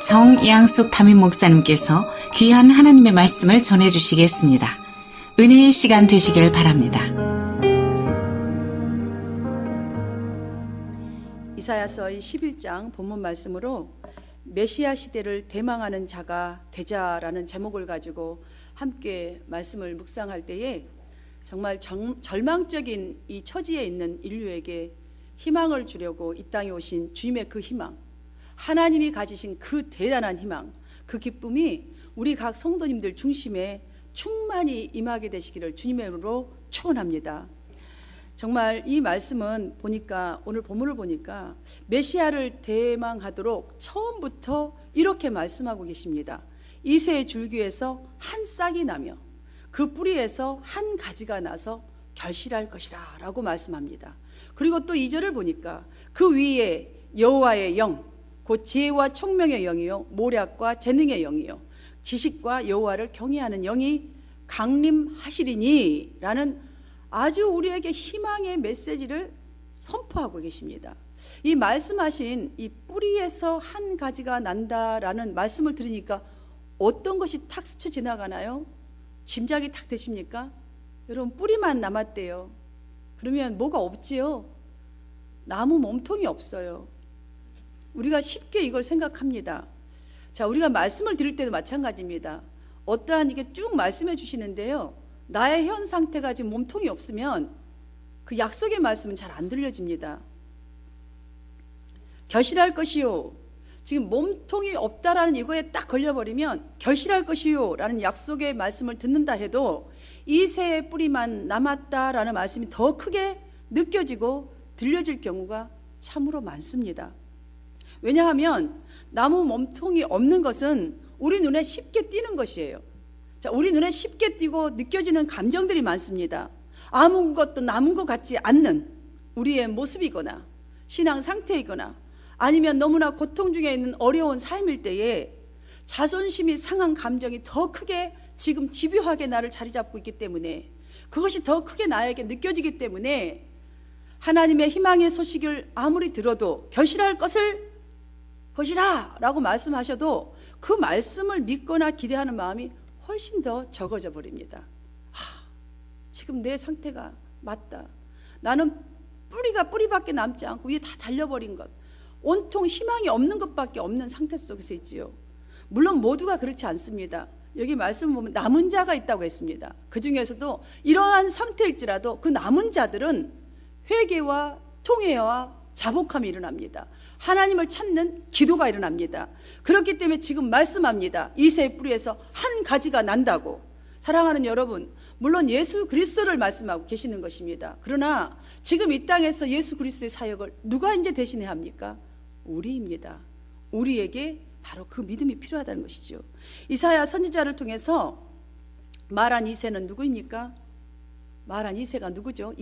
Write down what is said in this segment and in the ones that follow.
정양숙 담임 목사님께서 귀한 하나님의 말씀을 전해주시겠습니다. 은혜의 시간 되시길 바랍니다. 이사야서 11장 본문 말씀으로 메시아 시대를 대망하는 자가 되자라는 제목을 가지고 함께 말씀을 묵상할 때에 정말 절망적인 이 처지에 있는 인류에게 희망을 주려고 이 땅에 오신 주님의 그 희망, 하나님이 가지신 그 대단한 희망, 그 기쁨이 우리 각 성도님들 중심에 충만히 임하게 되시기를 주님의 이름으로 축원합니다. 정말 이 말씀은 보니까, 오늘 본문을 보니까 메시아를 대망하도록 처음부터 이렇게 말씀하고 계십니다. 이새의 줄기에서 한 싹이 나며 그 뿌리에서 한 가지가 나서 결실할 것이라 라고 말씀합니다. 그리고 또 2절을 보니까 그 위에 여호와의 영, 곧 지혜와 총명의 영이요 모략과 재능의 영이요 지식과 여호와를 경외하는 영이 강림하시리니 라는 아주 우리에게 희망의 메시지를 선포하고 계십니다. 이 말씀하신 이 뿌리에서 한 가지가 난다라는 말씀을 들으니까 어떤 것이 탁 스쳐 지나가나요? 짐작이 탁 되십니까? 여러분, 뿌리만 남았대요. 그러면 뭐가 없지요? 나무 몸통이 없어요. 우리가 쉽게 이걸 생각합니다. 자, 우리가 말씀을 드릴 때도 마찬가지입니다. 어떠한 이게 쭉 말씀해 주시는데요, 나의 현 상태가 지금 몸통이 없으면 그 약속의 말씀은 잘 안 들려집니다. 결실할 것이요, 지금 몸통이 없다라는 이거에 딱 걸려버리면 결실할 것이요 라는 약속의 말씀을 듣는다 해도 이 새의 뿌리만 남았다라는 말씀이 더 크게 느껴지고 들려질 경우가 참으로 많습니다. 왜냐하면 나무 몸통이 없는 것은 우리 눈에 쉽게 띄는 것이에요. 자, 우리 눈에 쉽게 띄고 느껴지는 감정들이 많습니다. 아무것도 남은 것 같지 않는 우리의 모습이거나 신앙 상태이거나 아니면 너무나 고통 중에 있는 어려운 삶일 때에 자존심이 상한 감정이 더 크게 지금 집요하게 나를 자리 잡고 있기 때문에, 그것이 더 크게 나에게 느껴지기 때문에 하나님의 희망의 소식을 아무리 들어도 결실할 것이라 라고 말씀하셔도 그 말씀을 믿거나 기대하는 마음이 훨씬 더 적어져 버립니다. 지금 내 상태가 맞다. 나는 뿌리밖에 남지 않고 위에 다 달려버린 것, 온통 희망이 없는 것밖에 없는 상태 속에서 있지요. 물론 모두가 그렇지 않습니다. 여기 말씀 보면 남은 자가 있다고 했습니다. 그 중에서도 이러한 상태일지라도 그 남은 자들은 회개와 통회와 자복함이 일어납니다. 하나님을 찾는 기도가 일어납니다. 그렇기 때문에 지금 말씀합니다. 이새의 뿌리에서 한 가지가 난다고. 사랑하는 여러분, 물론 예수 그리스도를 말씀하고 계시는 것입니다. 그러나 지금 이 땅에서 예수 그리스도의 사역을 누가 이제 대신해야 합니까? 우리입니다. 우리에게 바로 그 믿음이 필요하다는 것이죠. 이사야 선지자를 통해서 말한 이새는 누구입니까? 말한 이새가 누구죠?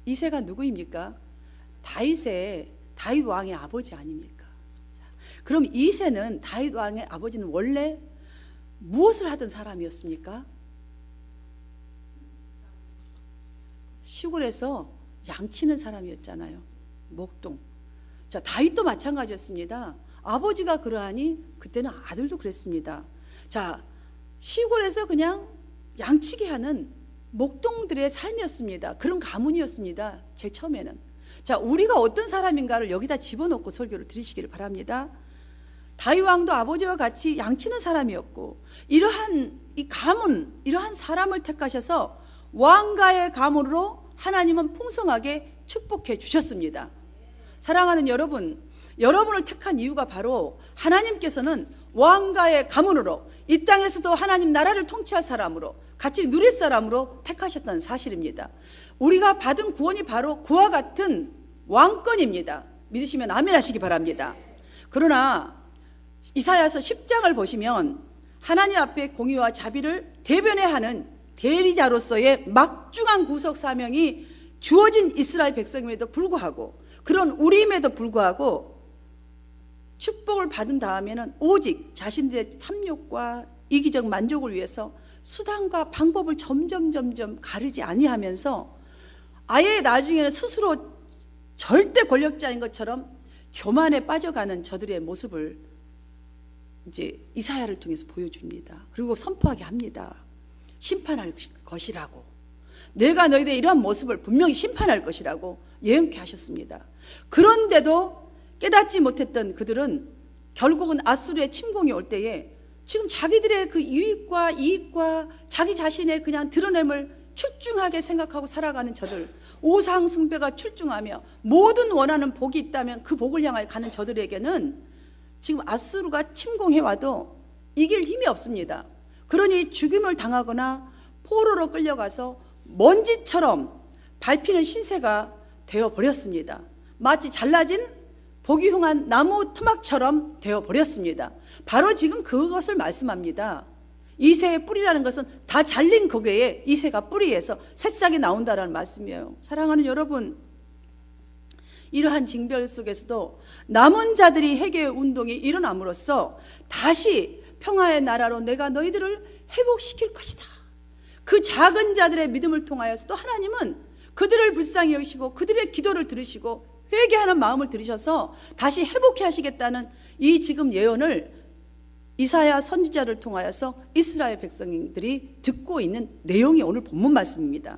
이새가 누구입니까? 다윗 왕의 아버지 아닙니까? 자, 그럼 이새는 다윗 왕의 아버지는 원래 무엇을 하던 사람이었습니까? 시골에서 양치는 사람이었잖아요. 목동. 자, 다윗도 마찬가지였습니다. 아버지가 그러하니 그때는 아들도 그랬습니다. 자, 시골에서 그냥 양치게 하는 목동들의 삶이었습니다. 그런 가문이었습니다. 제 처음에는. 자, 우리가 어떤 사람인가를 여기다 집어넣고 설교를 들으시기를 바랍니다. 다윗 왕도 아버지와 같이 양치는 사람이었고, 이러한 이 가문, 이러한 사람을 택하셔서 왕가의 가문으로 하나님은 풍성하게 축복해 주셨습니다. 사랑하는 여러분, 여러분을 택한 이유가 바로 하나님께서는 왕가의 가문으로 이 땅에서도 하나님 나라를 통치할 사람으로, 같이 누릴 사람으로 택하셨다는 사실입니다. 우리가 받은 구원이 바로 그와 같은 왕권입니다. 믿으시면 아멘 하시기 바랍니다. 그러나 이사야서 10장을 보시면 하나님 앞에 공의와 자비를 대변해야 하는 대리자로서의 막중한 구속 사명이 주어진 이스라엘 백성임에도 불구하고, 그런 우리임에도 불구하고 축복을 받은 다음에는 오직 자신들의 탐욕과 이기적 만족을 위해서 수단과 방법을 점점 가르지 아니하면서 아예 나중에는 스스로 절대 권력자인 것처럼 교만에 빠져가는 저들의 모습을 이제 이사야를 통해서 보여줍니다. 그리고 선포하게 합니다. 심판할 것이라고. 내가 너희들 이러한 모습을 분명히 심판할 것이라고 예언케 하셨습니다. 그런데도 깨닫지 못했던 그들은 결국은 아수르의 침공이 올 때에 지금 자기들의 그 유익과 이익과 자기 자신의 그냥 드러냄을 출중하게 생각하고 살아가는 저들, 우상 숭배가 출중하며 모든 원하는 복이 있다면 그 복을 향하여 가는 저들에게는 지금 아수르가 침공해와도 이길 힘이 없습니다. 그러니 죽임을 당하거나 포로로 끌려가서 먼지처럼 밟히는 신세가 되어버렸습니다. 마치 잘라진 보기 흉한 나무 토막처럼 되어버렸습니다. 바로 지금 그것을 말씀합니다. 이새의 뿌리라는 것은 다 잘린 거기에 이새가 뿌리에서 새싹이 나온다라는 말씀이에요. 사랑하는 여러분, 이러한 징별 속에서도 남은 자들이 회개 운동이 일어남으로써 다시 평화의 나라로 내가 너희들을 회복시킬 것이다. 그 작은 자들의 믿음을 통하여서 또 하나님은 그들을 불쌍히 여기시고 그들의 기도를 들으시고 회개하는 마음을 들으셔서 다시 회복해 하시겠다는 이 지금 예언을 이사야 선지자를 통하여서 이스라엘 백성들이 듣고 있는 내용이 오늘 본문 말씀입니다.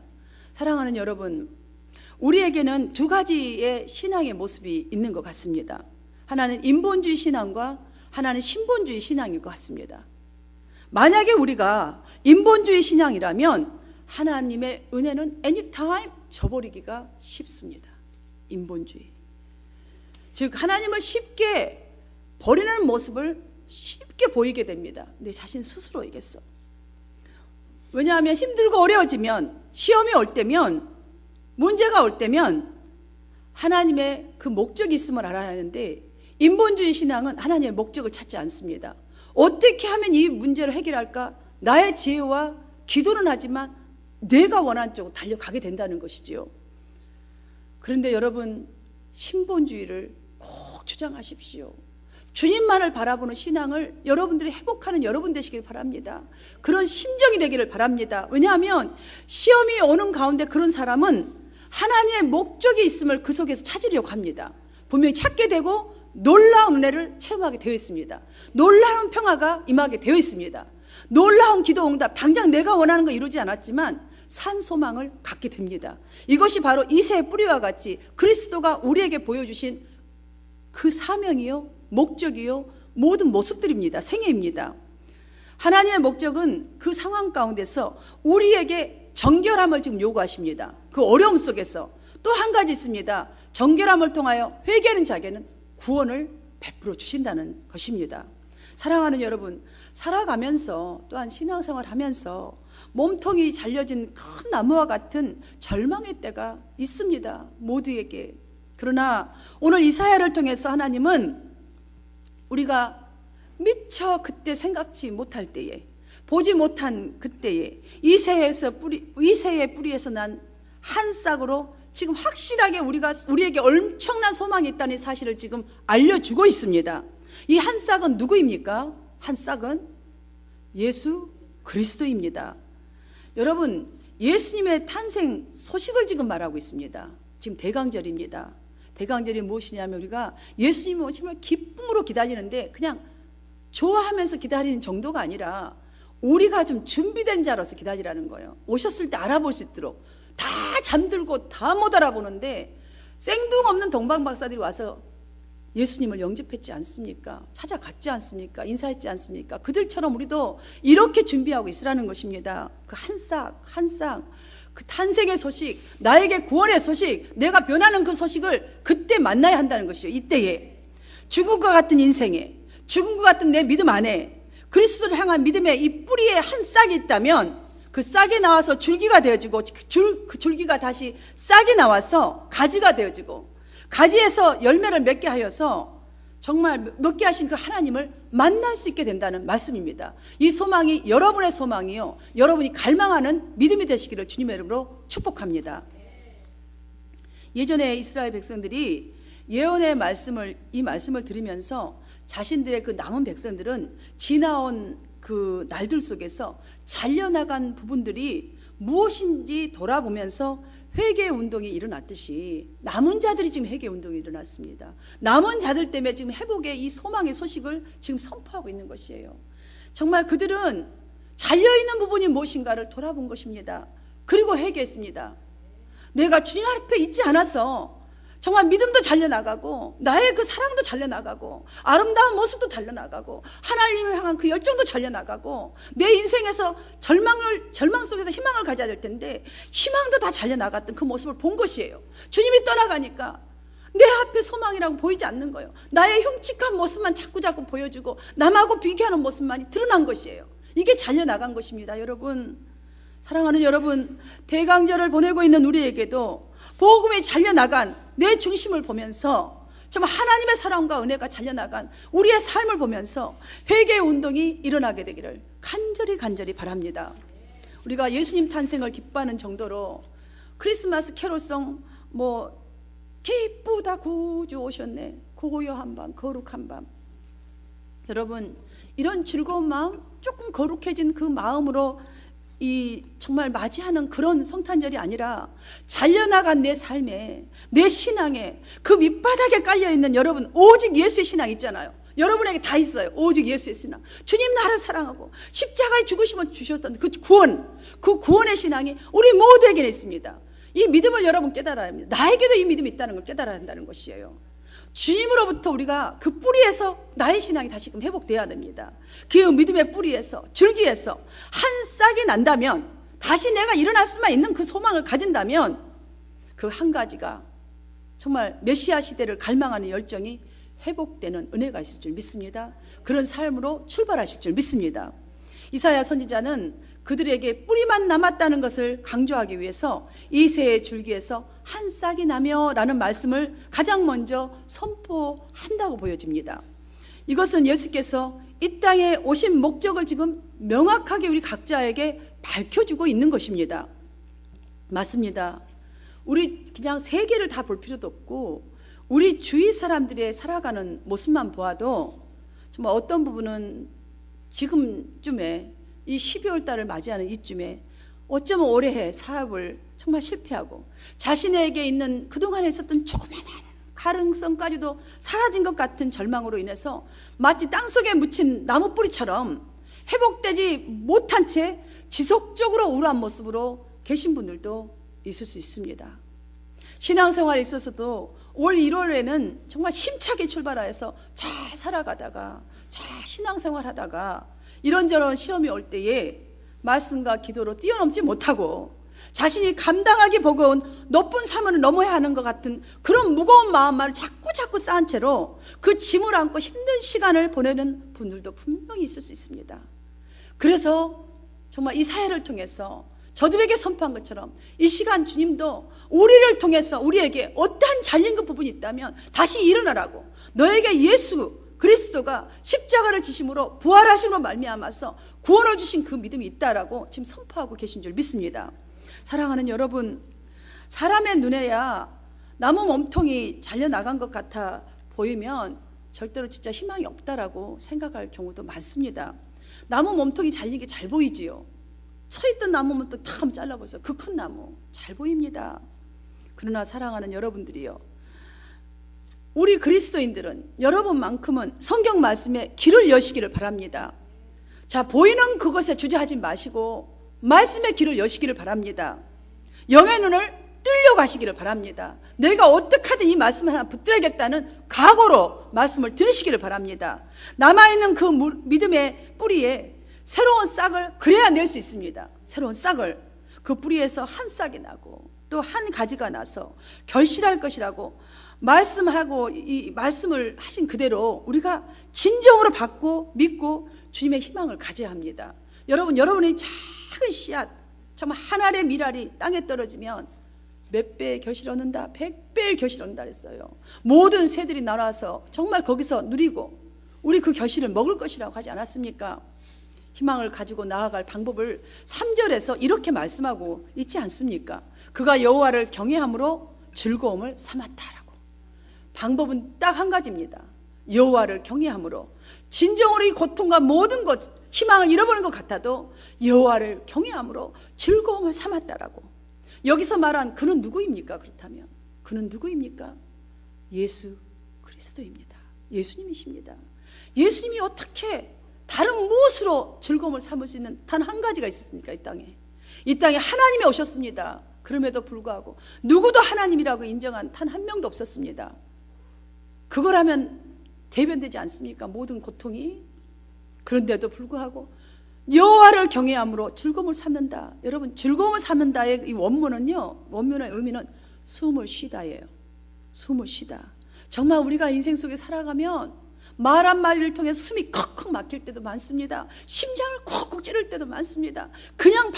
사랑하는 여러분, 우리에게는 두 가지의 신앙의 모습이 있는 것 같습니다. 하나는 인본주의 신앙과 하나는 신본주의 신앙인 것 같습니다. 만약에 우리가 인본주의 신앙이라면 하나님의 은혜는 anytime 저버리기가 쉽습니다. 인본주의. 즉 하나님을 쉽게 버리는 모습을 쉽게 보이게 됩니다. 내 자신 스스로이겠어. 왜냐하면 힘들고 어려워지면, 시험이 올 때면, 문제가 올 때면 하나님의 그 목적이 있음을 알아야 하는데, 인본주의 신앙은 하나님의 목적을 찾지 않습니다. 어떻게 하면 이 문제를 해결할까? 나의 지혜와 기도는 하지만 내가 원하는 쪽으로 달려가게 된다는 것이지요. 그런데 여러분, 신본주의를 꼭 주장하십시오. 주님만을 바라보는 신앙을 여러분들이 회복하는 여러분 되시길 바랍니다. 그런 심정이 되기를 바랍니다. 왜냐하면 시험이 오는 가운데 그런 사람은 하나님의 목적이 있음을 그 속에서 찾으려고 합니다. 분명히 찾게 되고 놀라운 은혜를 체험하게 되어 있습니다. 놀라운 평화가 임하게 되어 있습니다. 놀라운 기도 응답, 당장 내가 원하는 거 이루지 않았지만 산 소망을 갖게 됩니다. 이것이 바로 이새의 뿌리와 같이 그리스도가 우리에게 보여주신 그 사명이요, 목적이요, 모든 모습들입니다. 생애입니다. 하나님의 목적은 그 상황 가운데서 우리에게 정결함을 지금 요구하십니다. 그 어려움 속에서 또 한 가지 있습니다. 정결함을 통하여 회개하는 자에게는 구원을 베풀어 주신다는 것입니다. 사랑하는 여러분, 살아가면서 또한 신앙생활 하면서 몸통이 잘려진 큰 나무와 같은 절망의 때가 있습니다. 모두에게. 그러나 오늘 이사야를 통해서 하나님은 우리가 미처 그때 생각지 못할 때에, 보지 못한 그때에 이새의 뿌리에서 난 한 싹으로 지금 확실하게 우리에게 엄청난 소망이 있다는 사실을 지금 알려주고 있습니다. 이 한 싹은 누구입니까? 한 싹은 예수 그리스도입니다. 여러분, 예수님의 탄생 소식을 지금 말하고 있습니다. 지금 대강절입니다. 대강절이 무엇이냐면 우리가 예수님 오심을 기쁨으로 기다리는데 그냥 좋아하면서 기다리는 정도가 아니라 우리가 좀 준비된 자로서 기다리라는 거예요. 오셨을 때 알아볼 수 있도록. 다 잠들고 다 못 알아보는데 생뚱없는 동방박사들이 와서 예수님을 영접했지 않습니까? 찾아갔지 않습니까? 인사했지 않습니까? 그들처럼 우리도 이렇게 준비하고 있으라는 것입니다. 그 한 싹 한 싹, 그 탄생의 소식, 나에게 구원의 소식, 내가 변하는 그 소식을 그때 만나야 한다는 것이요. 이때에 죽음과 같은 인생에, 죽음과 같은 내 믿음 안에 그리스도를 향한 믿음의 이 뿌리에 한 싹이 있다면 그 싹이 나와서 줄기가 되어지고 그 줄기가 다시 싹이 나와서 가지가 되어지고 가지에서 열매를 맺게 하여서 정말 맺게 하신 그 하나님을 만날 수 있게 된다는 말씀입니다. 이 소망이 여러분의 소망이요, 여러분이 갈망하는 믿음이 되시기를 주님의 이름으로 축복합니다. 예전에 이스라엘 백성들이 예언의 이 말씀을 들으면서 자신들의 그 남은 백성들은 지나온 그 날들 속에서 잘려나간 부분들이 무엇인지 돌아보면서 회개 운동이 일어났듯이 남은 자들이 지금 회개 운동이 일어났습니다. 남은 자들 때문에 지금 회복의 이 소망의 소식을 지금 선포하고 있는 것이에요. 정말 그들은 잘려있는 부분이 무엇인가를 돌아본 것입니다. 그리고 회개했습니다. 내가 주님 앞에 있지 않아서 정말 믿음도 잘려나가고 나의 그 사랑도 잘려나가고 아름다운 모습도 잘려나가고 하나님을 향한 그 열정도 잘려나가고 내 인생에서 절망 속에서 희망을 가져야 될 텐데 희망도 다 잘려나갔던 그 모습을 본 것이에요. 주님이 떠나가니까 내 앞에 소망이라고 보이지 않는 거예요. 나의 흉측한 모습만 자꾸 보여주고 남하고 비교하는 모습만이 드러난 것이에요. 이게 잘려나간 것입니다. 여러분, 사랑하는 여러분, 대강절을 보내고 있는 우리에게도 복음이 잘려나간 내 중심을 보면서 정말 하나님의 사랑과 은혜가 잘려나간 우리의 삶을 보면서 회개의 운동이 일어나게 되기를 간절히 바랍니다. 우리가 예수님 탄생을 기뻐하는 정도로 크리스마스 캐롤송 기쁘다 구주 오셨네, 고요한 밤, 거룩한 밤. 여러분, 이런 즐거운 마음, 조금 거룩해진 그 마음으로 정말 맞이하는 그런 성탄절이 아니라 잘려나간 내 삶에, 내 신앙에, 그 밑바닥에 깔려있는 여러분 오직 예수의 신앙 있잖아요. 여러분에게 다 있어요. 오직 예수의 신앙. 주님 나를 사랑하고 십자가에 죽으심을 주셨던 그 구원의 신앙이 우리 모두에게 있습니다. 이 믿음을 여러분 깨달아야 합니다. 나에게도 이 믿음이 있다는 걸 깨달아야 한다는 것이에요. 주님으로부터 우리가 그 뿌리에서 나의 신앙이 다시금 회복돼야 됩니다. 그 믿음의 뿌리에서, 줄기에서 한 싹이 난다면, 다시 내가 일어날 수만 있는 그 소망을 가진다면 그 한 가지가 정말 메시아 시대를 갈망하는 열정이 회복되는 은혜가 있을 줄 믿습니다. 그런 삶으로 출발하실 줄 믿습니다. 이사야 선지자는 그들에게 뿌리만 남았다는 것을 강조하기 위해서 이새의 줄기에서 한 싹이 나며 라는 말씀을 가장 먼저 선포한다고 보여집니다. 이것은 예수께서 이 땅에 오신 목적을 지금 명확하게 우리 각자에게 밝혀주고 있는 것입니다. 맞습니다. 우리 그냥 세계를 다 볼 필요도 없고 우리 주위 사람들의 살아가는 모습만 보아도 정말 어떤 부분은 지금쯤에 이 12월 달을 맞이하는 이쯤에 어쩌면 올해 사업을 정말 실패하고 자신에게 있는 그동안에 있었던 조그마한 가능성까지도 사라진 것 같은 절망으로 인해서 마치 땅속에 묻힌 나무뿌리처럼 회복되지 못한 채 지속적으로 우울한 모습으로 계신 분들도 있을 수 있습니다. 신앙생활에 있어서도 올 1월에는 정말 힘차게 출발하여서 잘 살아가다가 잘 신앙생활하다가 이런저런 시험이 올 때에 말씀과 기도로 뛰어넘지 못하고 자신이 감당하기 버거운 높은 산을 넘어야 하는 것 같은 그런 무거운 마음만을 자꾸 쌓은 채로 그 짐을 안고 힘든 시간을 보내는 분들도 분명히 있을 수 있습니다. 그래서 정말 이 사회를 통해서 저들에게 선포한 것처럼 이 시간 주님도 우리를 통해서 우리에게 어떠한 잘린 그 부분이 있다면 다시 일어나라고, 너에게 예수 그리스도가 십자가를 지심으로 부활하심으로 말미암아서 구원을 주신 그 믿음이 있다라고 지금 선포하고 계신 줄 믿습니다. 사랑하는 여러분, 사람의 눈에야 나무 몸통이 잘려나간 것 같아 보이면 절대로 진짜 희망이 없다라고 생각할 경우도 많습니다. 나무 몸통이 잘린 게 잘 보이지요. 서있던 나무 몸통 다 한번 잘라보세요. 그 큰 나무 잘 보입니다. 그러나 사랑하는 여러분들이요, 우리 그리스도인들은 여러분만큼은 성경 말씀에 길을 여시기를 바랍니다. 자, 보이는 그것에 주저하지 마시고 말씀의 길을 여시기를 바랍니다. 영의 눈을 뚫려 가시기를 바랍니다. 내가 어떻게 하든 이 말씀을 하나 붙들어야겠다는 각오로 말씀을 들으시기를 바랍니다. 남아있는 그 믿음의 뿌리에 새로운 싹을 그래야 낼 수 있습니다. 새로운 싹을, 그 뿌리에서 한 싹이 나고 또 한 가지가 나서 결실할 것이라고 말씀하고 이 말씀을 하신 그대로 우리가 진정으로 받고 믿고 주님의 희망을 가져야 합니다. 여러분의 작은 씨앗, 정말 한 알의 밀알이 땅에 떨어지면 몇 배의 결실 얻는다, 100배의 결실 얻는다 그랬어요. 모든 새들이 날아와서 정말 거기서 누리고 우리 그 결실을 먹을 것이라고 하지 않았습니까? 희망을 가지고 나아갈 방법을 3절에서 이렇게 말씀하고 있지 않습니까? 그가 여호와를 경외함으로 즐거움을 삼았다라고. 방법은 딱 한 가지입니다. 여호와를 경외함으로. 진정으로 이 고통과 모든 것, 희망을 잃어버린 것 같아도 여호와를 경외함으로 즐거움을 삼았다라고. 여기서 말한 그는 누구입니까? 그렇다면 그는 누구입니까? 예수 그리스도입니다. 예수님이십니다. 예수님이 어떻게 다른 무엇으로 즐거움을 삼을 수 있는 단 한 가지가 있었습니까? 이 땅에 하나님이 오셨습니다. 그럼에도 불구하고 누구도 하나님이라고 인정한 단 한 명도 없었습니다. 그거라면 대변되지 않습니까? 모든 고통이. 그런데도 불구하고 여호와를 경외함으로 즐거움을 삼는다. 여러분, 즐거움을 삼는다의 이 원문의 의미는 숨을 쉬다예요. 숨을 쉬다. 정말 우리가 인생 속에 살아가면 말 한마디를 통해 숨이 컥컥 막힐 때도 많습니다. 심장을 쿡쿡 찌를 때도 많습니다. 그냥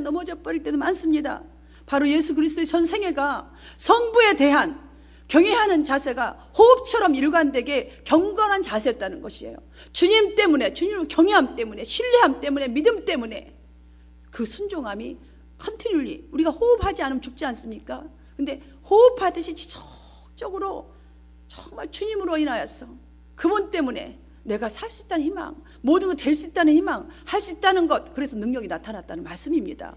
넘어져 버릴 때도 많습니다. 바로 예수 그리스도의 전생애가 성부에 대한 경외하는 자세가 호흡처럼 일관되게 경건한 자세였다는 것이에요. 주님 때문에, 주님을 경외함 때문에, 신뢰함 때문에, 믿음 때문에 그 순종함이 컨티뉴얼리, 우리가 호흡하지 않으면 죽지 않습니까? 근데 호흡하듯이 지속적으로 정말 주님으로 인하여서 그분 때문에 내가 살 수 있다는 희망, 모든 것 될 수 있다는 희망, 할 수 있다는 것, 그래서 능력이 나타났다는 말씀입니다.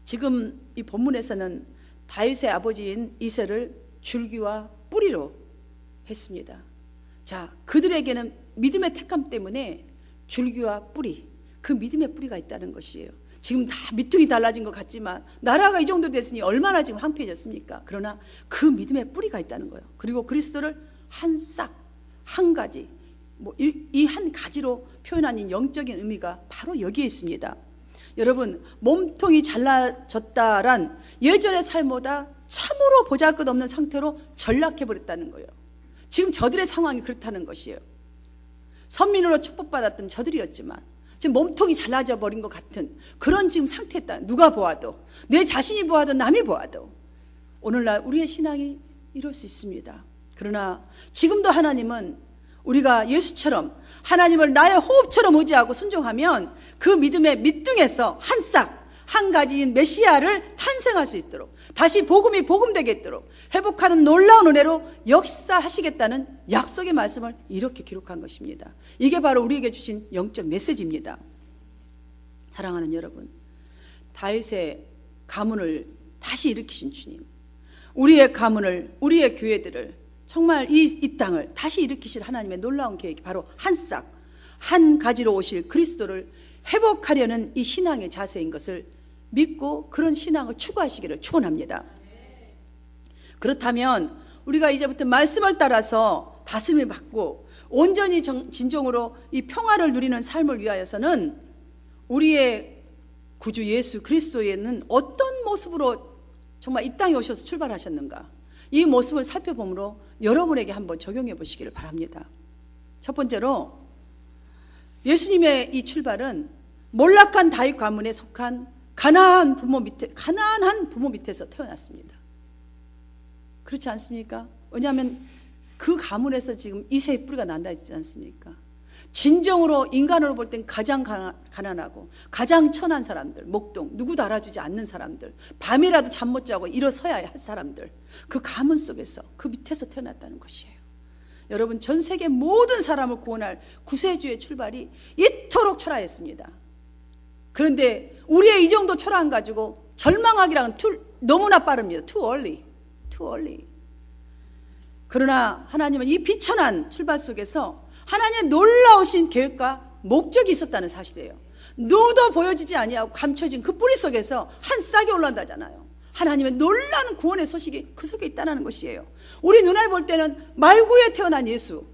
지금 이 본문에서는 다윗의 아버지인 이새를 줄기와 뿌리로 했습니다. 자, 그들에게는 믿음의 택함 때문에 줄기와 뿌리, 그 믿음의 뿌리가 있다는 것이에요. 지금 다 밑둥이 달라진 것 같지만 나라가 이 정도 됐으니 얼마나 지금 황폐해졌습니까? 그러나 그 믿음의 뿌리가 있다는 거예요. 그리고 그리스도를 한 싹, 한 가지, 이 한 가지로 표현한 이 영적인 의미가 바로 여기에 있습니다. 여러분, 몸통이 잘라졌다란 예전의 삶보다 참으로 보잘것없는 상태로 전락해버렸다는 거예요. 지금 저들의 상황이 그렇다는 것이에요. 선민으로 축복받았던 저들이었지만 지금 몸통이 잘라져 버린 것 같은 그런 지금 상태였다. 누가 보아도, 내 자신이 보아도, 남이 보아도 오늘날 우리의 신앙이 이럴 수 있습니다. 그러나 지금도 하나님은 우리가 예수처럼 하나님을 나의 호흡처럼 의지하고 순종하면 그 믿음의 밑둥에서 한 싹, 한 가지인 메시아를 탄생할 수 있도록, 다시 복음이 복음되겠도록 회복하는 놀라운 은혜로 역사하시겠다는 약속의 말씀을 이렇게 기록한 것입니다. 이게 바로 우리에게 주신 영적 메시지입니다. 사랑하는 여러분, 다윗의 가문을 다시 일으키신 주님, 우리의 가문을, 우리의 교회들을, 정말 이 땅을 다시 일으키실 하나님의 놀라운 계획이 바로 한 싹, 한 가지로 오실 그리스도를 회복하려는 이 신앙의 자세인 것을 믿고 그런 신앙을 추구하시기를 축원합니다. 그렇다면 우리가 이제부터 말씀을 따라서 다스림을 받고 온전히 진정으로 이 평화를 누리는 삶을 위하여서는 우리의 구주 예수 그리스도에는 어떤 모습으로 정말 이 땅에 오셔서 출발하셨는가, 이 모습을 살펴보므로 여러분에게 한번 적용해 보시기를 바랍니다. 첫 번째로, 예수님의 이 출발은 몰락한 다윗 가문에 속한 가난한 부모 밑에서 태어났습니다. 그렇지 않습니까? 왜냐하면 그 가문에서 지금 이새의 뿌리가 난다 했지 않습니까? 진정으로 인간으로 볼 땐 가장 가난하고 가장 천한 사람들, 목동, 누구도 알아주지 않는 사람들, 밤이라도 잠 못 자고 일어서야 할 사람들, 그 가문 속에서, 그 밑에서 태어났다는 것이에요. 여러분, 전 세계 모든 사람을 구원할 구세주의 출발이 이토록 초라했습니다. 그런데 우리의 이 정도 초라함 가지고 절망하기랑은 너무나 빠릅니다. Too early. 그러나 하나님은 이 비천한 출발 속에서 하나님의 놀라우신 계획과 목적이 있었다는 사실이에요. 누구도 보여지지 아니하고 감춰진 그 뿌리 속에서 한 싹이 올라온다잖아요. 하나님의 놀라운 구원의 소식이 그 속에 있다는 것이에요. 우리 눈알 볼 때는 말구에 태어난 예수,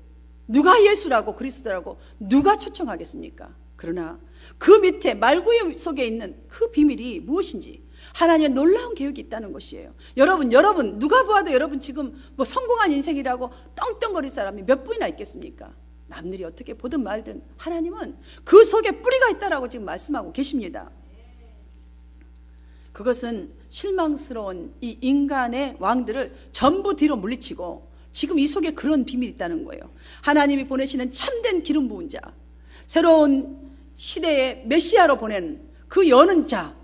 누가 예수라고 그리스도라고 누가 초청하겠습니까? 그러나 그 밑에 말구의 속에 있는 그 비밀이 무엇인지, 하나님의 놀라운 계획이 있다는 것이에요. 여러분 누가 보아도 여러분 지금 성공한 인생이라고 떵떵거릴 사람이 몇 분이나 있겠습니까? 남들이 어떻게 보든 말든 하나님은 그 속에 뿌리가 있다라고 지금 말씀하고 계십니다. 그것은 실망스러운 이 인간의 왕들을 전부 뒤로 물리치고 지금 이 속에 그런 비밀이 있다는 거예요. 하나님이 보내시는 참된 기름 부은 자, 새로운 시대의 메시아로 보낸 그 여는 자,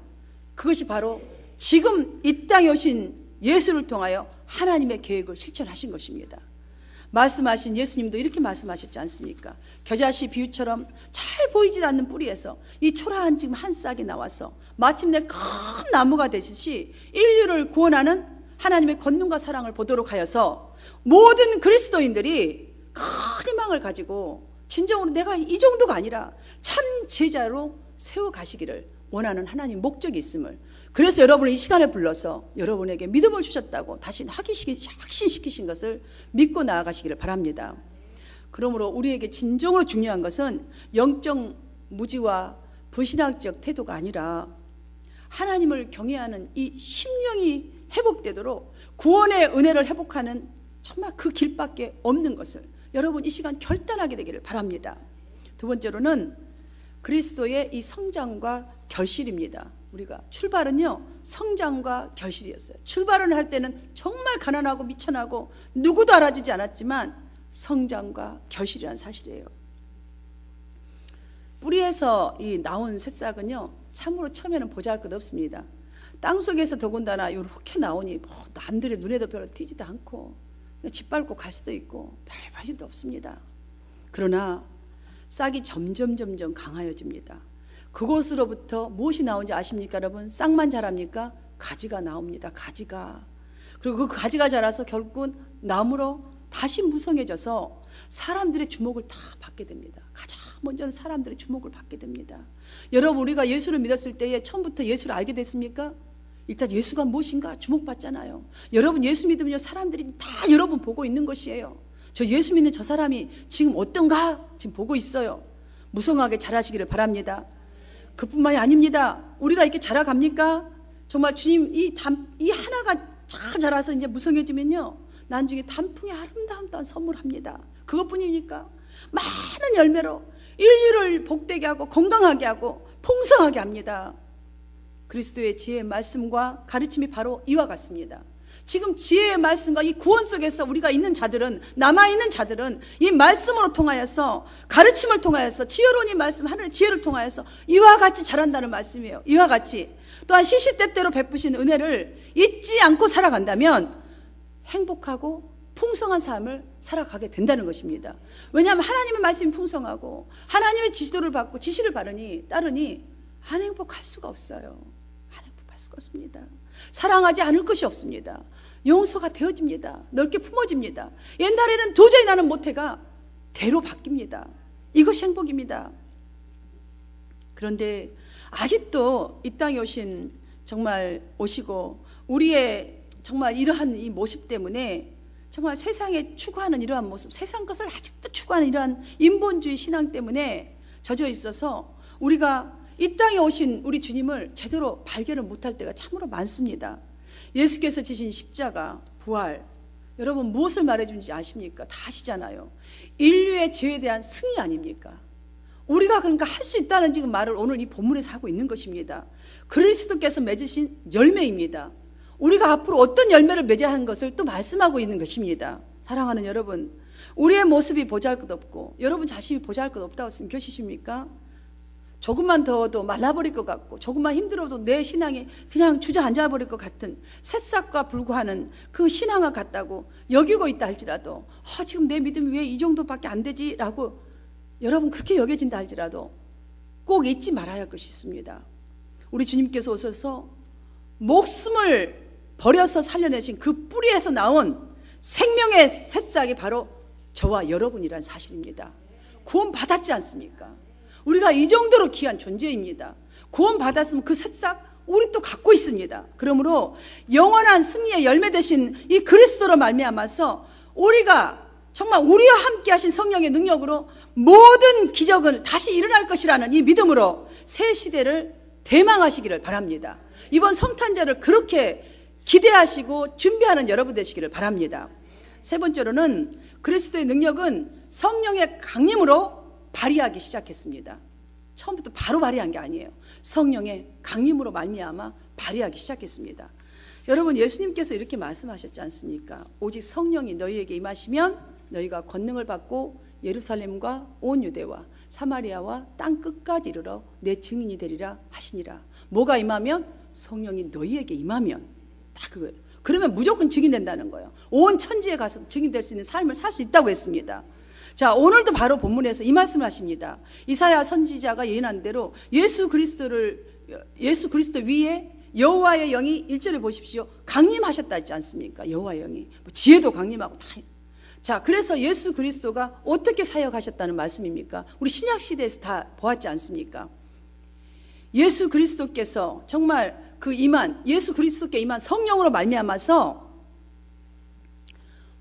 그것이 바로 지금 이 땅에 오신 예수를 통하여 하나님의 계획을 실천하신 것입니다. 말씀하신 예수님도 이렇게 말씀하셨지 않습니까? 겨자씨 비유처럼 잘 보이지 않는 뿌리에서 이 초라한 지금 한 싹이 나와서 마침내 큰 나무가 되듯이 인류를 구원하는 하나님의 권능과 사랑을 보도록 하여서 모든 그리스도인들이 큰 희망을 가지고 진정으로 내가 이 정도가 아니라 참 제자로 세워가시기를 원하는 하나님 목적이 있음을, 그래서 여러분을 이 시간에 불러서 여러분에게 믿음을 주셨다고 다시 확신시키신 것을 믿고 나아가시기를 바랍니다. 그러므로 우리에게 진정으로 중요한 것은 영적 무지와 불신앙적 태도가 아니라 하나님을 경외하는 이 심령이 회복되도록 구원의 은혜를 회복하는 정말 그 길밖에 없는 것을 여러분 이 시간 결단하게 되기를 바랍니다. 두 번째로는 그리스도의 이 성장과 결실입니다. 우리가 출발은요 성장과 결실이었어요. 출발을 할 때는 정말 가난하고 미천하고 누구도 알아주지 않았지만 성장과 결실이라는 사실이에요. 뿌리에서 이 나온 새싹은요 참으로 처음에는 보잘것없습니다. 땅속에서 더군다나 이렇게 나오니 뭐 남들의 눈에도 별로 띄지도 않고 그냥 짓밟고 갈 수도 있고 별 일도 없습니다. 그러나 싹이 점점 강하여집니다. 그곳으로부터 무엇이 나오는지 아십니까 여러분? 싹만 자랍니까? 가지가 나옵니다. 가지가. 그리고 그 가지가 자라서 결국은 나무로 다시 무성해져서 사람들의 주목을 다 받게 됩니다. 가장 먼저는 사람들의 주목을 받게 됩니다. 여러분 우리가 예수를 믿었을 때에 처음부터 예수를 알게 됐습니까? 일단 예수가 무엇인가 주목받잖아요. 여러분 예수 믿으면요 사람들이 다 여러분 보고 있는 것이에요. 저 예수 믿는 저 사람이 지금 어떤가 지금 보고 있어요. 무성하게 자라시기를 바랍니다. 그뿐만이 아닙니다. 우리가 이렇게 자라갑니까? 정말 주님 이 하나가 잘 자라서 이제 무성해지면요 나중에 단풍의 아름다운 선물합니다. 그것뿐입니까? 많은 열매로 인류를 복되게 하고 건강하게 하고 풍성하게 합니다. 그리스도의 지혜의 말씀과 가르침이 바로 이와 같습니다. 지금 지혜의 말씀과 이 구원 속에서 우리가 있는 자들은, 남아있는 자들은 이 말씀으로 통하여서, 가르침을 통하여서, 지혜로운 이 말씀, 하늘의 지혜를 통하여서 이와 같이 자란다는 말씀이에요. 이와 같이 또한 시시때때로 베푸신 은혜를 잊지 않고 살아간다면 행복하고 풍성한 삶을 살아가게 된다는 것입니다. 왜냐하면 하나님의 말씀이 풍성하고 하나님의 지도를 받고 지시를 따르니 안 행복할 수가 없어요. 안 행복할 수가 없습니다. 사랑하지 않을 것이 없습니다. 용서가 되어집니다. 넓게 품어집니다. 옛날에는 도저히 나는 못해가 대로 바뀝니다. 이것이 행복입니다. 그런데 아직도 이 땅에 오시고 우리의 정말 이러한 이 모습 때문에 정말 세상에 추구하는 이러한 모습, 세상 것을 아직도 추구하는 이러한 인본주의 신앙 때문에 젖어 있어서 우리가 이 땅에 오신 우리 주님을 제대로 발견을 못할 때가 참으로 많습니다. 예수께서 지신 십자가, 부활, 여러분 무엇을 말해주는지 아십니까? 다 아시잖아요. 인류의 죄에 대한 승리 아닙니까? 우리가 그러니까 할 수 있다는 지금 말을 오늘 이 본문에서 하고 있는 것입니다. 그리스도께서 맺으신 열매입니다. 우리가 앞으로 어떤 열매를 맺어야 하는 것을 또 말씀하고 있는 것입니다. 사랑하는 여러분, 우리의 모습이 보잘것없고 여러분 자신이 보잘것없다고 생각하십니까? 조금만 더워도 말라버릴 것 같고 조금만 힘들어도 내 신앙이 그냥 주저앉아버릴 것 같은 새싹과 불과하는 그 신앙과 같다고 여기고 있다 할지라도 지금 내 믿음이 왜 이 정도밖에 안 되지? 라고 여러분 그렇게 여겨진다 할지라도 꼭 잊지 말아야 할 것이 있습니다. 우리 주님께서 오셔서 목숨을 버려서 살려내신 그 뿌리에서 나온 생명의 새싹이 바로 저와 여러분이란 사실입니다. 구원 받았지 않습니까? 우리가 이 정도로 귀한 존재입니다. 구원 받았으면 그 새싹 우리 또 갖고 있습니다. 그러므로 영원한 승리의 열매 되신 이 그리스도로 말미암아서 우리가 정말 우리와 함께 하신 성령의 능력으로 모든 기적은 다시 일어날 것이라는 이 믿음으로 새 시대를 대망하시기를 바랍니다. 이번 성탄절을 그렇게 기대하시고 준비하는 여러분 되시기를 바랍니다. 세 번째로는 그리스도의 능력은 성령의 강림으로 발휘하기 시작했습니다. 처음부터 바로 발휘한 게 아니에요. 성령의 강림으로 말미암아 발휘하기 시작했습니다. 여러분 예수님께서 이렇게 말씀하셨지 않습니까? 오직 성령이 너희에게 임하시면 너희가 권능을 받고 예루살렘과 온 유대와 사마리아와 땅 끝까지 이르러 내 증인이 되리라 하시니라. 뭐가 임하면? 성령이 너희에게 임하면 딱 그거예요. 그러면 무조건 증인된다는 거예요. 온 천지에 가서 증인될 수 있는 삶을 살 수 있다고 했습니다. 자, 오늘도 바로 본문에서 이 말씀을 하십니다. 이사야 선지자가 예언한 대로 예수 그리스도 위에 여호와의 영이 1절에 보십시오. 강림하셨다 했지 않습니까? 여호와의 영이 지혜도 강림하고 다. 자, 그래서 예수 그리스도가 어떻게 사역하셨다는 말씀입니까? 우리 신약 시대에서 다 보았지 않습니까? 예수 그리스도께서 정말 예수 그리스도께 임한 성령으로 말미암아서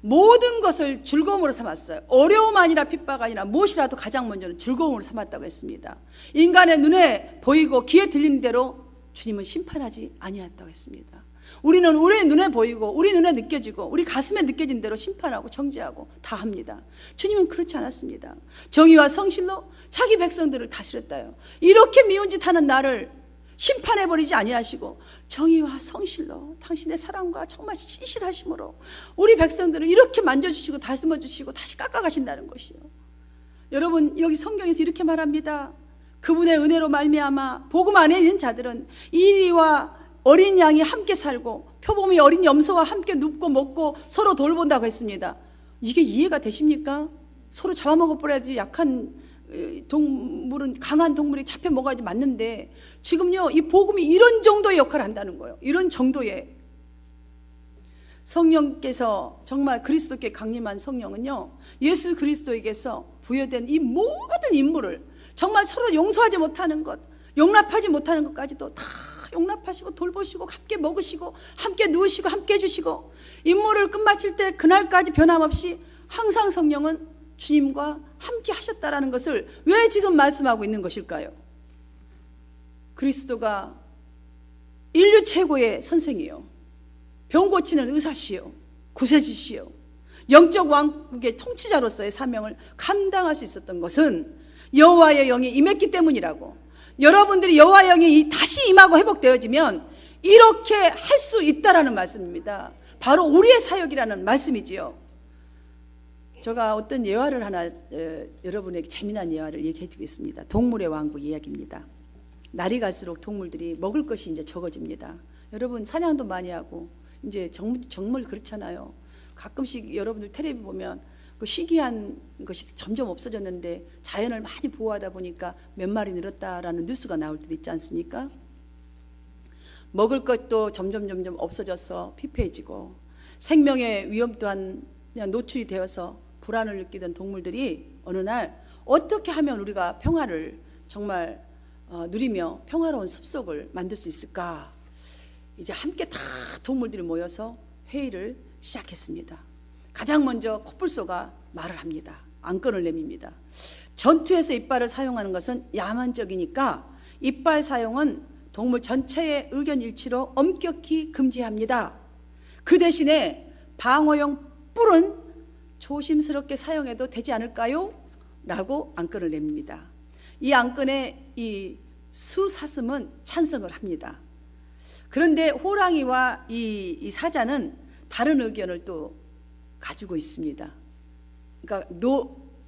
모든 것을 즐거움으로 삼았어요. 어려움 아니라 핍박 아니라 무엇이라도 가장 먼저는 즐거움으로 삼았다고 했습니다. 인간의 눈에 보이고 귀에 들리는 대로 주님은 심판하지 아니하였다고 했습니다. 우리는 우리 눈에 보이고 우리 눈에 느껴지고 우리 가슴에 느껴진 대로 심판하고 정죄하고 다 합니다. 주님은 그렇지 않았습니다. 정의와 성실로 자기 백성들을 다스렸다요. 이렇게 미운 짓 하는 나를 심판해버리지 아니하시고 정의와 성실로 당신의 사랑과 정말 신실하심으로 우리 백성들을 이렇게 만져주시고 다스려주시고 다시 깎아가신다는 것이요. 여러분, 여기 성경에서 이렇게 말합니다. 그분의 은혜로 말미암아 복음 안에 있는 자들은 이리와 어린 양이 함께 살고 표범이 어린 염소와 함께 눕고 먹고 서로 돌본다고 했습니다. 이게 이해가 되십니까? 서로 잡아먹어버려야지. 약한 동물은 강한 동물이 잡혀 먹어야지 맞는데 지금요, 이 복음이 이런 정도의 역할을 한다는 거예요. 이런 정도의 성령께서 정말 그리스도께 강림한 성령은요, 예수 그리스도에게서 부여된 이 모든 임무를 정말 서로 용서하지 못하는 것, 용납하지 못하는 것까지도 다 용납하시고 돌보시고 함께 먹으시고 함께 누우시고 함께 해주시고 임무를 끝마칠 때 그날까지 변함없이 항상 성령은 주님과 함께 하셨다라는 것을 왜 지금 말씀하고 있는 것일까요? 그리스도가 인류 최고의 선생이요, 병 고치는 의사시요, 구세주시요, 영적 왕국의 통치자로서의 사명을 감당할 수 있었던 것은 여호와의 영이 임했기 때문이라고. 여러분들이 여호와의 영이 다시 임하고 회복되어지면 이렇게 할 수 있다라는 말씀입니다. 바로 우리의 사역이라는 말씀이지요. 제가 어떤 예화를 하나 여러분에게 재미난 예화를 얘기해 드리겠습니다. 동물의 왕국 이야기입니다. 날이 갈수록 동물들이 먹을 것이 이제 적어집니다. 여러분, 사냥도 많이 하고 이제 정말 그렇잖아요. 가끔씩 여러분들 텔레비 보면 그 희귀한 것이 점점 없어졌는데 자연을 많이 보호하다 보니까 몇 마리 늘었다라는 뉴스가 나올 때도 있지 않습니까? 먹을 것도 점점 없어져서 피폐해지고 생명의 위험 또한 그냥 노출이 되어서 불안을 느끼던 동물들이 어느 날 어떻게 하면 우리가 평화를 정말 누리며 평화로운 숲속을 만들 수 있을까? 이제 함께 다 동물들이 모여서 회의를 시작했습니다. 가장 먼저 코뿔소가 말을 합니다. 안건을 내밉니다. 전투에서 이빨을 사용하는 것은 야만적이니까 이빨 사용은 동물 전체의 의견 일치로 엄격히 금지합니다. 그 대신에 방어용 뿔은 조심스럽게 사용해도 되지 않을까요? 라고 안건을 냅니다. 이 안건에 이 수사슴은 찬성을 합니다. 그런데 호랑이와 이 사자는 다른 의견을 또 가지고 있습니다. 그러니까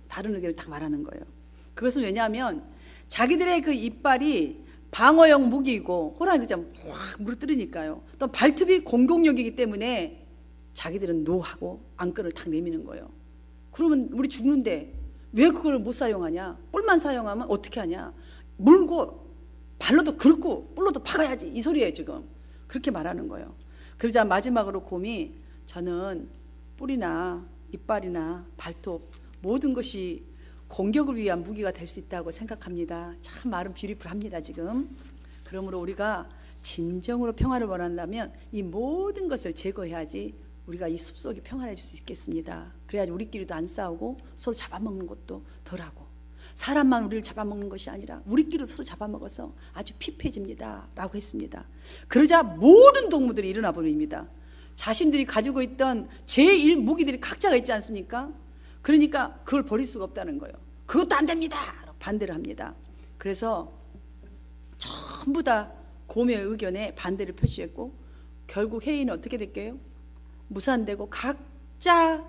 다른 의견을 딱 말하는 거예요. 그것은 왜냐하면 자기들의 그 이빨이 방어용 무기이고 호랑이가 확 물어뜯으니까요. 또 발톱이 공격력이기 때문에 자기들은 노하고 안건을 탁 내미는 거예요. 그러면 우리 죽는데 왜 그걸 못 사용하냐? 뿔만 사용하면 어떻게 하냐? 물고 발로도 긁고 뿔로도 박아야지, 이 소리예요. 지금 그렇게 말하는 거예요. 그러자 마지막으로 곰이 저는 뿔이나 이빨이나 발톱 모든 것이 공격을 위한 무기가 될 수 있다고 생각합니다. 참 말은 뷰티풀합니다. 지금 그러므로 우리가 진정으로 평화를 원한다면 이 모든 것을 제거해야지 우리가 이 숲속이 평안해질 수 있겠습니다. 그래야지 우리끼리도 안 싸우고 서로 잡아먹는 것도 덜하고, 사람만 우리를 잡아먹는 것이 아니라 우리끼리도 서로 잡아먹어서 아주 피폐해집니다 라고 했습니다. 그러자 모든 동물들이 일어나 버립니다. 자신들이 가지고 있던 제1 무기들이 각자가 있지 않습니까? 그러니까 그걸 버릴 수가 없다는 거예요. 그것도 안 됩니다, 반대를 합니다. 그래서 전부 다 곰의 의견에 반대를 표시했고 결국 회의는 어떻게 됐게요? 무산되고 각자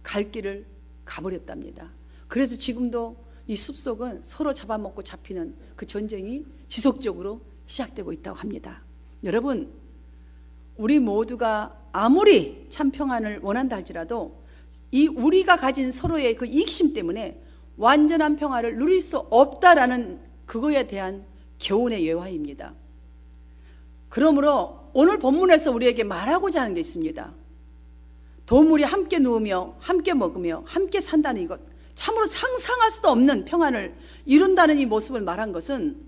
갈 길을 가버렸답니다. 그래서 지금도 이 숲속은 서로 잡아먹고 잡히는 그 전쟁이 지속적으로 시작되고 있다고 합니다. 여러분, 우리 모두가 아무리 참 평안을 원한다 할지라도 이 우리가 가진 서로의 그 이기심 때문에 완전한 평화를 누릴 수 없다라는 그거에 대한 교훈의 예화입니다. 그러므로 오늘 본문에서 우리에게 말하고자 하는 게 있습니다. 동물이 함께 누우며 함께 먹으며 함께 산다는 이것, 참으로 상상할 수도 없는 평안을 이룬다는 이 모습을 말한 것은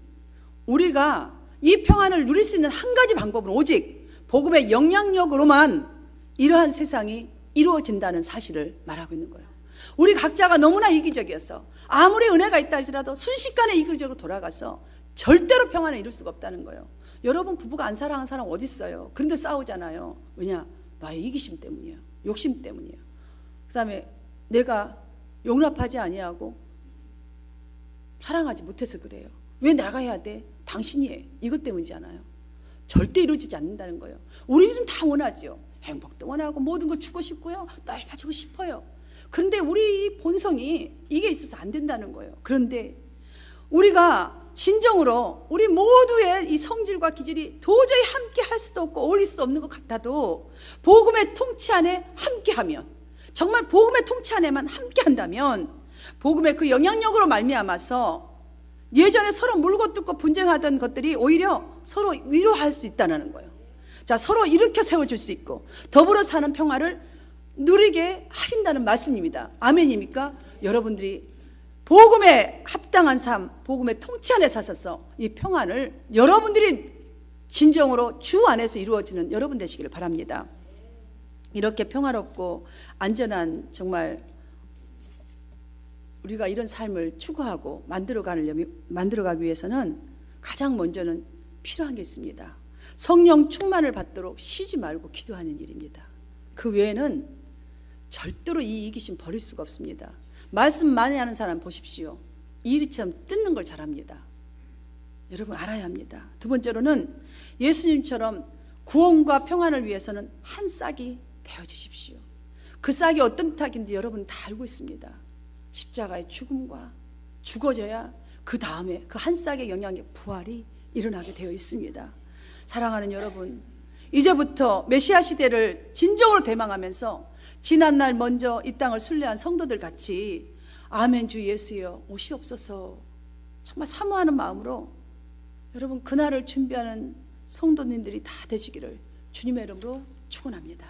우리가 이 평안을 누릴 수 있는 한 가지 방법은 오직 복음의 영향력으로만 이러한 세상이 이루어진다는 사실을 말하고 있는 거예요. 우리 각자가 너무나 이기적이어서 아무리 은혜가 있다 할지라도 순식간에 이기적으로 돌아가서 절대로 평안을 이룰 수가 없다는 거예요. 여러분 부부가 안 사랑하는 사람 어디 있어요? 그런데 싸우잖아요. 왜냐? 나의 이기심 때문이에요. 욕심 때문이에요. 그 다음에 내가 용납하지 아니하고 사랑하지 못해서 그래요. 왜 내가 해야 돼? 당신이 해. 이것 때문이잖아요. 절대 이루어지지 않는다는 거예요. 우리는 다 원하죠. 행복도 원하고 모든 거 주고 싶고요. 넓어지고 싶어요. 그런데 우리 본성이 이게 있어서 안 된다는 거예요. 그런데 우리가 진정으로 우리 모두의 이 성질과 기질이 도저히 함께 할 수도 없고 어울릴 수 없는 것 같아도 복음의 통치 안에 함께하면, 정말 복음의 통치 안에만 함께한다면 복음의 그 영향력으로 말미암아서 예전에 서로 물고 뜯고 분쟁하던 것들이 오히려 서로 위로할 수 있다는 거예요. 자, 서로 일으켜 세워줄 수 있고 더불어 사는 평화를 누리게 하신다는 말씀입니다. 아멘입니까? 여러분들이 복음에 합당한 삶, 복음의 통치 안에 사셔서 이 평안을 여러분들이 진정으로 주 안에서 이루어지는 여러분 되시기를 바랍니다. 이렇게 평화롭고 안전한 정말 우리가 이런 삶을 추구하고 만들어가기 위해서는 가장 먼저는 필요한 게 있습니다. 성령 충만을 받도록 쉬지 말고 기도하는 일입니다. 그 외에는 절대로 이 이기심 버릴 수가 없습니다. 말씀 많이 하는 사람 보십시오. 이리처럼 뜯는 걸 잘합니다. 여러분 알아야 합니다. 두 번째로는 예수님처럼 구원과 평안을 위해서는 한 싹이 되어주십시오. 그 싹이 어떤 싹인지 여러분 다 알고 있습니다. 십자가의 죽음과 죽어져야 그 다음에 그 한 싹의 영향의 부활이 일어나게 되어 있습니다. 사랑하는 여러분, 이제부터 메시아 시대를 진정으로 대망하면서 지난날 먼저 이 땅을 순례한 성도들 같이 아멘 주 예수여 오시옵소서 정말 사모하는 마음으로 여러분 그날을 준비하는 성도님들이 다 되시기를 주님의 이름으로 축원합니다.